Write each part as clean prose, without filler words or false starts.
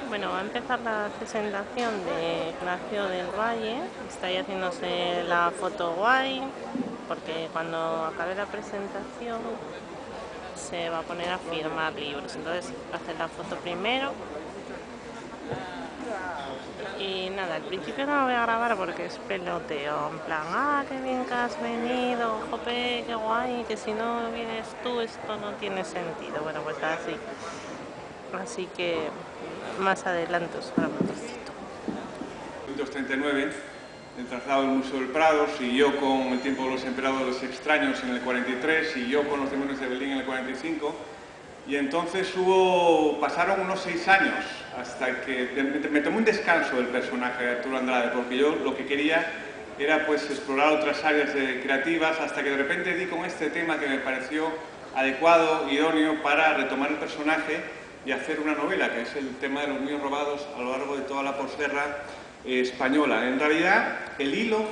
Bueno, va a empezar la presentación de Ignacio del Valle. Está ahí haciéndose la foto guay, porque cuando acabe la presentación se va a poner a firmar libros. Entonces, hace la foto primero. Y nada, al principio no lo voy a grabar porque es peloteo. En plan, qué bien que has venido, jope, qué guay, que si no vienes tú esto no tiene sentido. Bueno, pues así. Así que más adelante os grabo un trocito. 1939, el traslado del Museo del Prado, siguió con El tiempo de los emperadores extraños en el 43, siguió con Los demonios de Berlín en el 45, y entonces pasaron unos 6 años hasta que me tomé un descanso del personaje de Arturo Andrade, porque yo lo que quería era pues explorar otras áreas creativas, hasta que de repente di con este tema que me pareció adecuado, idóneo para retomar el personaje y hacer una novela, que es el tema de los niños robados a lo largo de toda la posguerra española. En realidad, el hilo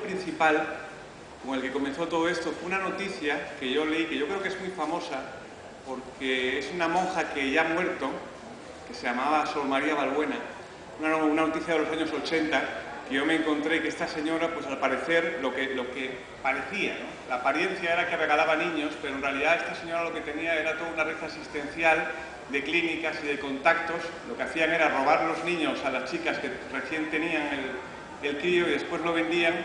principal con el que comenzó todo esto fue una noticia que yo leí, que yo creo que es muy famosa, porque es una monja que ya ha muerto, que se llamaba Sor María Balbuena, una noticia de los años 80, que yo me encontré que esta señora, pues al parecer, lo que parecía, ¿no? La apariencia era que regalaba niños, pero en realidad esta señora lo que tenía era toda una red asistencial de clínicas y de contactos. Lo que hacían era robar los niños a las chicas que recién tenían el crío y después lo vendían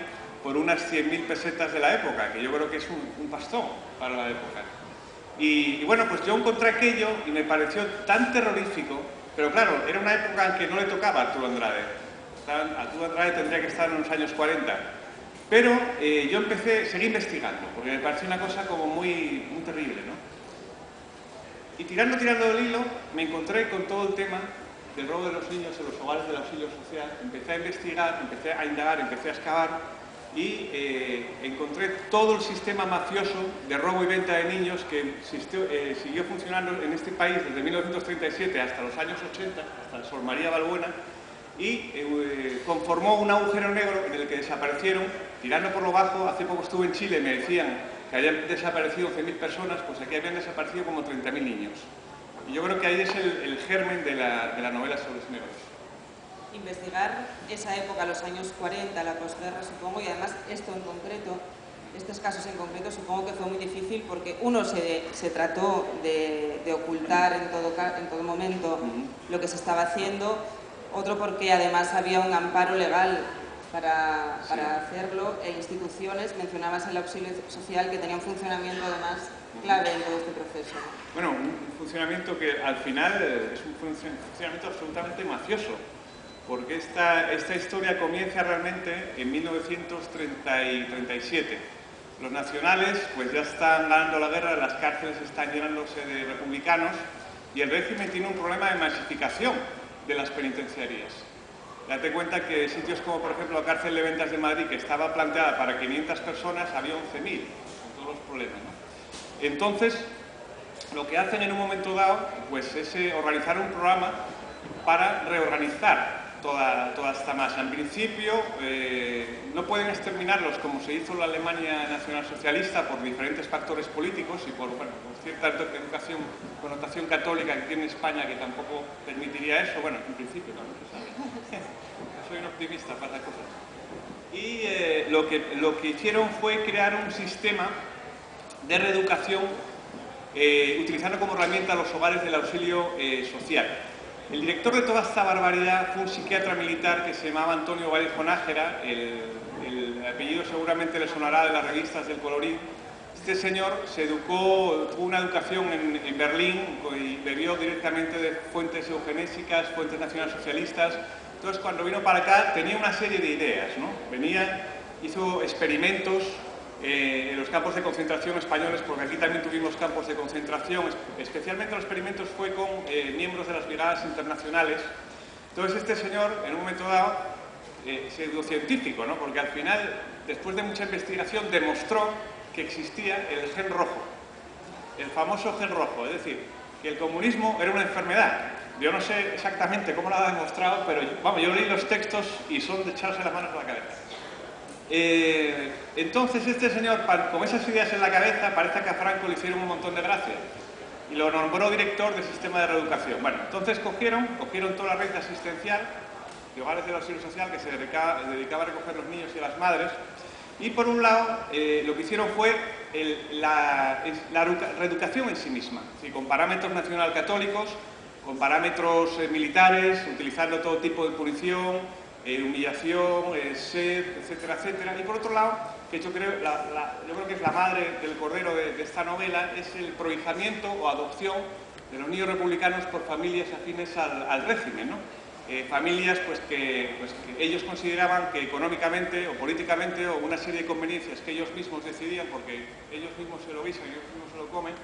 por unas 100.000 pesetas de la época, que yo creo que es un pastón para la época. Y bueno, pues yo encontré aquello y me pareció tan terrorífico, pero claro, era una época en que no le tocaba a Arturo Andrade. Arturo Andrade tendría que estar en los años 40. Pero yo seguí investigando, porque me pareció una cosa como muy terrible, ¿no? Y tirando del hilo, me encontré con todo el tema del robo de los niños en los hogares del auxilio social. Empecé a investigar, empecé a indagar, empecé a excavar y encontré todo el sistema mafioso de robo y venta de niños que siguió funcionando en este país desde 1937 hasta los años 80, hasta Sor María Balbuena, y conformó un agujero negro en el que desaparecieron, tirando por lo bajo. Hace poco estuve en Chile y me decían que habían desaparecido 11.000 personas, pues aquí habían desaparecido como 30.000 niños. Y yo creo que ahí es el germen de la novela sobre los negros. Investigar esa época, los años 40, la posguerra, supongo, y además esto en concreto, estos casos en concreto, supongo que fue muy difícil porque uno se trató de ocultar en todo momento lo que se estaba haciendo, otro porque además había un amparo legal para hacerlo, e instituciones, mencionabas el auxilio social, que tenía un funcionamiento además clave en todo este proceso. Bueno, un funcionamiento que al final es un funcionamiento absolutamente mafioso, porque esta historia comienza realmente en 1937. Los nacionales pues ya están ganando la guerra, las cárceles están llenándose de republicanos y el régimen tiene un problema de masificación de las penitenciarías. Date cuenta que sitios como, por ejemplo, la cárcel de Ventas de Madrid, que estaba planteada para 500 personas, había 11.000, con todos los problemas, ¿no? Entonces, lo que hacen en un momento dado pues, es organizar un programa para reorganizar toda esta masa. En principio, no pueden exterminarlos como se hizo en la Alemania nacionalsocialista por diferentes factores políticos y por cierta connotación católica que tiene España, que tampoco permitiría eso. Bueno, en principio no se sabe. Soy un optimista para las cosas. Y lo que hicieron fue crear un sistema de reeducación utilizando como herramienta los hogares del auxilio social. El director de toda esta barbaridad fue un psiquiatra militar que se llamaba Antonio Vallejo Nájera. El apellido seguramente le sonará de las revistas del Colorín. Este señor se educó, tuvo una educación en Berlín y bebió directamente de fuentes eugenésicas, fuentes nacionalsocialistas. Entonces, cuando vino para acá, tenía una serie de ideas, ¿no? Hizo experimentos en los campos de concentración españoles, porque aquí también tuvimos campos de concentración. Especialmente los experimentos fue con miembros de las brigadas internacionales. Entonces este señor, en un momento dado, pseudocientífico, ¿no? Porque al final, después de mucha investigación, demostró que existía el gen rojo, el famoso gen rojo, es decir, que el comunismo era una enfermedad. Yo no sé exactamente cómo lo ha demostrado, pero vamos, yo leí los textos y son de echarse las manos a la cabeza. Entonces este señor, con esas ideas en la cabeza, parece que a Franco le hicieron un montón de gracia. y lo nombró director del sistema de reeducación. Bueno, entonces cogieron toda la red asistencial de hogares de la Seguridad Social que se dedicaba a recoger los niños y las madres, y por un lado lo que hicieron fue la reeducación en sí misma, es decir, con parámetros nacional-católicos, con parámetros militares, utilizando todo tipo de punición, humillación, sed, etcétera, etcétera. Y por otro lado, que yo creo que es la madre del cordero de esta novela, es el prohijamiento o adopción de los niños republicanos por familias afines al régimen, ¿no? Familias que ellos consideraban que económicamente o políticamente o una serie de conveniencias que ellos mismos decidían, porque ellos mismos se lo guisan y ellos mismos se lo comen,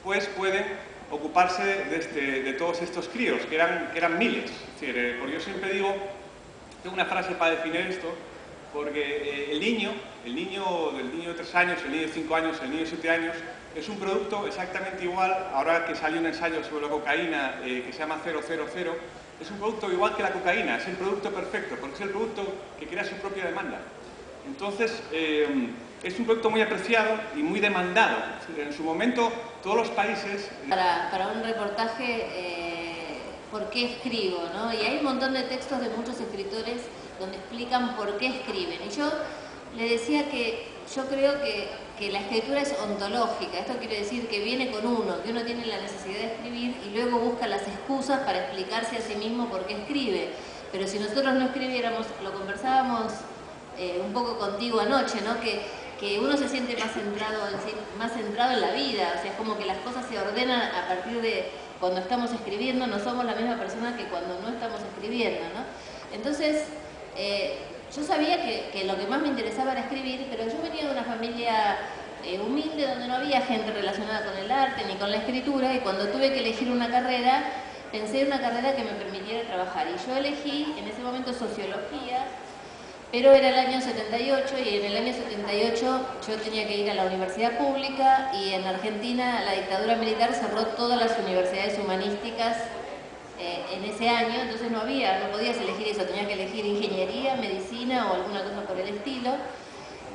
pues pueden ocuparse de todos estos críos, que eran miles. Es decir, porque yo siempre digo, tengo una frase para definir esto, porque el niño de 3 años, el niño de 5 años, el niño de 7 años, es un producto exactamente igual. Ahora que salió un ensayo sobre la cocaína que se llama 000, es un producto igual que la cocaína, es el producto perfecto, porque es el producto que crea su propia demanda. Entonces, es un producto muy apreciado y muy demandado. En su momento, todos los países... Para un reportaje, ¿por qué escribo?, ¿no? Y hay un montón de textos de muchos escritores donde explican por qué escriben. Y yo le decía que yo creo que la escritura es ontológica. Esto quiere decir que viene con uno, que uno tiene la necesidad de escribir y luego busca las excusas para explicarse a sí mismo por qué escribe. Pero si nosotros no escribiéramos, lo conversábamos un poco contigo anoche, ¿no? Que uno se siente más centrado en la vida. O sea, es como que las cosas se ordenan a partir de cuando estamos escribiendo. No somos la misma persona que cuando no estamos escribiendo, ¿no? Entonces, yo sabía que lo que más me interesaba era escribir, pero yo venía de una familia humilde donde no había gente relacionada con el arte ni con la escritura, y cuando tuve que elegir una carrera, pensé en una carrera que me permitiera trabajar. Y yo elegí en ese momento sociología, pero era el año 78 y en el año 78 yo tenía que ir a la universidad pública, y en Argentina la dictadura militar cerró todas las universidades humanísticas en ese año. Entonces no podías elegir eso, tenía que elegir ingeniería, medicina o alguna cosa por el estilo.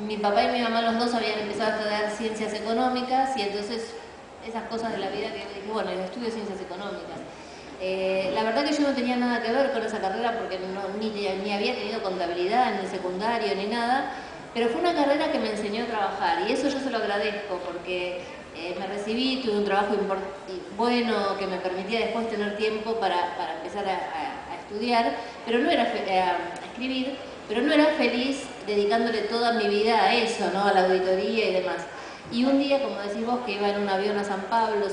Mi papá y mi mamá, los dos, habían empezado a estudiar ciencias económicas, y entonces esas cosas de la vida que dije, bueno, yo estudio ciencias económicas. La verdad que yo no tenía nada que ver con esa carrera, porque ni había tenido contabilidad en el secundario ni nada, pero fue una carrera que me enseñó a trabajar, y eso yo se lo agradezco, porque me recibí, tuve un trabajo bueno que me permitía después tener tiempo para empezar a estudiar, pero no era a escribir, pero no era feliz dedicándole toda mi vida a eso, ¿no? A la auditoría y demás. Y un día, como decís vos, que iba en un avión a San Pablo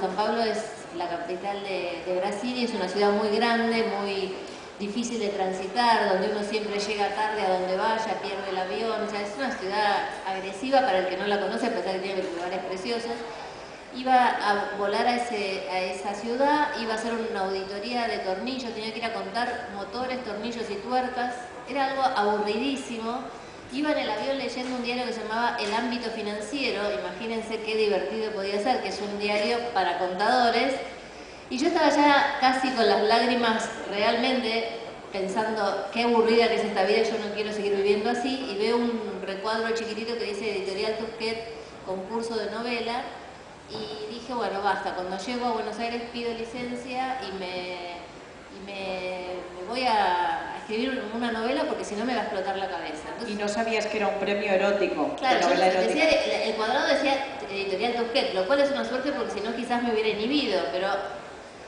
es la capital de Brasil, y es una ciudad muy grande, muy difícil de transitar, donde uno siempre llega tarde a donde vaya, pierde el avión. O sea, es una ciudad agresiva para el que no la conoce, a pesar de que tiene lugares preciosos. Iba a volar a esa ciudad, iba a hacer una auditoría de tornillos, tenía que ir a contar motores, tornillos y tuercas. Era algo aburridísimo. Iba en el avión leyendo un diario que se llamaba El Ámbito Financiero, imagínense qué divertido podía ser, que es un diario para contadores. Y yo estaba ya casi con las lágrimas realmente, pensando qué aburrida que es esta vida, yo no quiero seguir viviendo así, y veo un recuadro chiquitito que dice Editorial Tusquets, concurso de novela, y dije, bueno, basta, cuando llego a Buenos Aires pido licencia y me voy a escribir una novela, porque si no me va a explotar la cabeza. Entonces, y no sabías que era un premio erótico. Claro, novela erótica. el cuadrado decía Editorial Tusquets, lo cual es una suerte, porque si no quizás me hubiera inhibido, pero...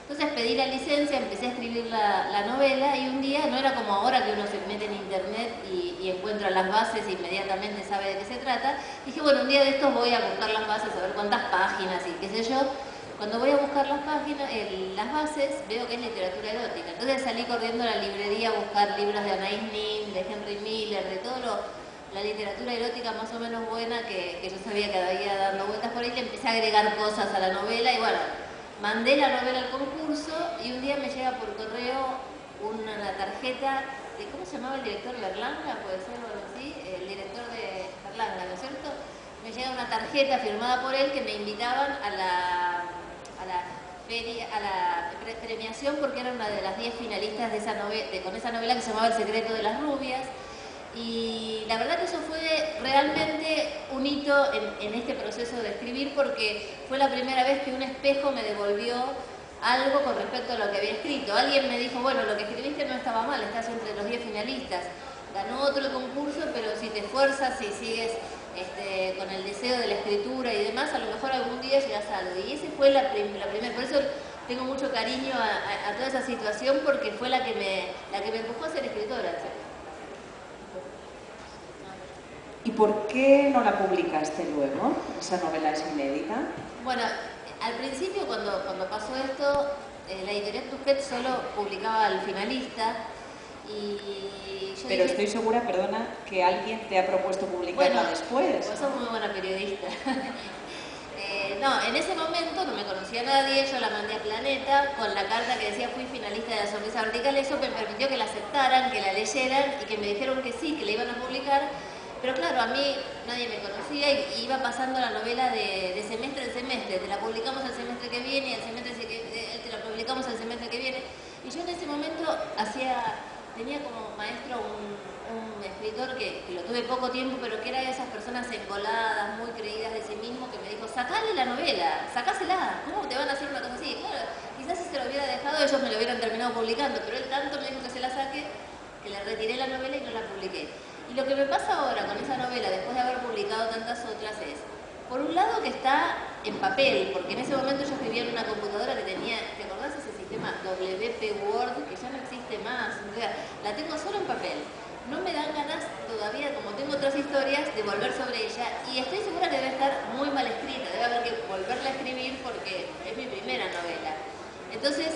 Entonces pedí la licencia, empecé a escribir la novela, y un día, no era como ahora que uno se mete en internet y encuentra las bases e inmediatamente sabe de qué se trata. Dije, bueno, un día de estos voy a buscar las bases, a ver cuántas páginas y qué sé yo. Cuando voy a buscar las bases, veo que es literatura erótica. Entonces salí corriendo a la librería a buscar libros de Anais Nin, de Henry Miller, de todo la literatura erótica más o menos buena que yo sabía que había dando vueltas por ahí. Le empecé a agregar cosas a la novela y bueno, mandé la novela al concurso, y un día me llega por correo una tarjeta de, ¿cómo se llamaba el director? Berlanga, puede ser, o algo así, el director de Berlanga, ¿no es cierto? Me llega una tarjeta firmada por él que me invitaban a la premiación, porque era una de las 10 finalistas de con esa novela que se llamaba El secreto de las rubias. Y la verdad que eso fue realmente un hito en este proceso de escribir, porque fue la primera vez que un espejo me devolvió algo con respecto a lo que había escrito. Alguien me dijo, bueno, lo que escribiste no estaba mal, estás entre los 10 finalistas. Ganó otro concurso, pero si te esfuerzas y sigues con el deseo de la escritura y demás, a lo mejor algún día llegas a algo. Y esa fue la primera. Por eso tengo mucho cariño a toda esa situación, porque fue la que me empujó a ser escritora. ¿Y por qué no la publicaste luego? Esa novela es inédita. Bueno, al principio cuando pasó esto, la editorial Tusquets solo publicaba al finalista y yo Pero dije, estoy segura, perdona, que alguien te ha propuesto publicarla después. Pues sos muy buena periodista. No, en ese momento no me conocía nadie, yo la mandé a Planeta con la carta que decía fui finalista de la sonrisa vertical. Eso me permitió que la aceptaran, que la leyeran y que me dijeron que sí, que la iban a publicar. Pero claro, a mí nadie me conocía y iba pasando la novela de semestre en semestre. Te la publicamos el semestre que viene y te la publicamos el semestre que viene. Y yo en ese momento tenía como maestro un escritor que lo tuve poco tiempo, pero que era de esas personas engoladas, muy creídas de sí mismo, que me dijo, sacale la novela, sacásela, ¿cómo te van a hacer una cosa así? Claro, quizás si se lo hubiera dejado ellos me lo hubieran terminado publicando, pero él tanto me dijo que se la saque, que le retiré la novela y no la publiqué. Y lo que me pasa ahora con esa novela, después de haber publicado tantas otras, es, por un lado que está en papel, porque en ese momento yo escribía en una computadora que tenía, ¿te acordás ese sistema WP Word, que ya no existe más? O sea, la tengo solo en papel. No me dan ganas todavía, como tengo otras historias, de volver sobre ella, y estoy segura que debe estar muy mal escrita, debe haber que volverla a escribir porque es mi primera novela. Entonces,